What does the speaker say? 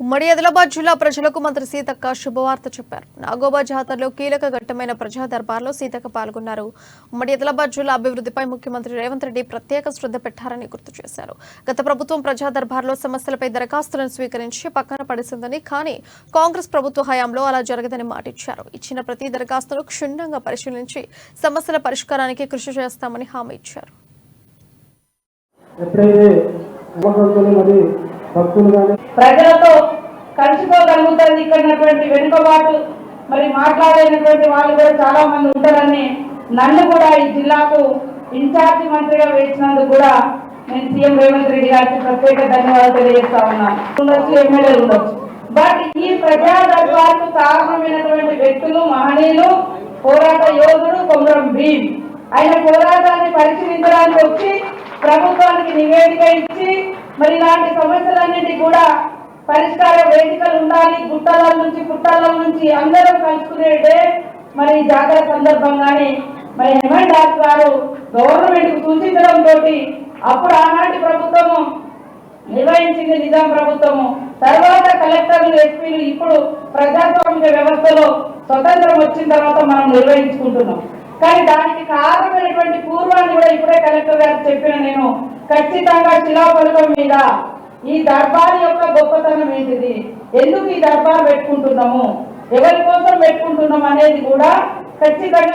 ఉమ్మడి ఆదిలాబాద్ జిల్లా ప్రజలకు మంత్రి సీతక్క శుభవార్త చెప్పారు. నాగోబా జాతరలో కీలక ఘట్టమైన ప్రజా దర్బార్లో సీతక్క పాల్గొన్నారు. ఉమ్మడి ఆదిలాబాద్ జిల్లా అభివృద్ధిపై ముఖ్యమంత్రి రేవంత్ రెడ్డి ప్రత్యేక శ్రద్ధ పెట్టారని గుర్తు చేశారు. గత ప్రభుత్వం ప్రజా దర్బార్లో సమస్యలపై దరఖాస్తులను స్వీకరించి పక్కన పడేసిందని, కానీ కాంగ్రెస్ ప్రభుత్వ హయాంలో అలా జరగదని మాటిచ్చారు. ఇచ్చిన ప్రతి దరఖాస్తును క్షుణ్ణంగా పరిశీలించి సమస్యల పరిష్కారానికి కృషి చేస్తామని హామీ ఇచ్చారు. ప్రజలతో కలిసిపోగలుగుతుంది. ఇక్కడ వెనుకబాటు మాట్లాడేటువంటి వాళ్ళు కూడా చాలా మంది ఉంటారని నన్ను కూడా ఈ జిల్లాకు ఇన్ఛార్జి మంత్రిగా వేసినందుకు కూడా నేను సీఎం రేవంత్ రెడ్డి గారికి ప్రత్యేక ధన్యవాదాలు తెలియజేస్తా ఉన్నాను. ఎమ్మెల్యేలు ఉండొచ్చు, బట్ ఈ ప్రజా దర్బార్కు కారణమైనటువంటి వ్యక్తులు మహనీయులు, పోరాట యోధుడు కొమరం భీం. ఆయన పోరాటాన్ని పరిశీలించడానికి వచ్చి ప్రభుత్వానికి నివేదిక ఇచ్చి ఇలాంటి సమస్యలన్నింటి కూడా పరిష్కార వేదికలు ఉండాలి, గుట్టల నుంచి పుట్టల నుంచి అందరూ కలుసుకునే డే జాతర సందర్భంగానే హెమంత్ దాస్ గారు గవర్నమెంట్ సూచించడంతో అప్పుడు ఆనాటి ప్రభుత్వము నిర్వహించింది నిజాం ప్రభుత్వము. తర్వాత కలెక్టర్లు, ఎస్పీలు, ఇప్పుడు ప్రజాస్వామిక వ్యవస్థలో స్వతంత్రం వచ్చిన తర్వాత మనం నిర్వహించుకుంటున్నాం. కానీ దానికి కారణమైనటువంటి పూర్వాన్ని కూడా ఇప్పుడే కలెక్టర్ గారు చెప్పిన నేను ఖచ్చితంగా శిలాఫలకం మీద ఈ దర్బార్ యొక్క గొప్పతనం ఏంటిది, ఎందుకు ఈ దర్బార్ పెట్టుకుంటున్నాము, ఎవరి కోసం పెట్టుకుంటున్నాం అనేది కూడా ఖచ్చితంగా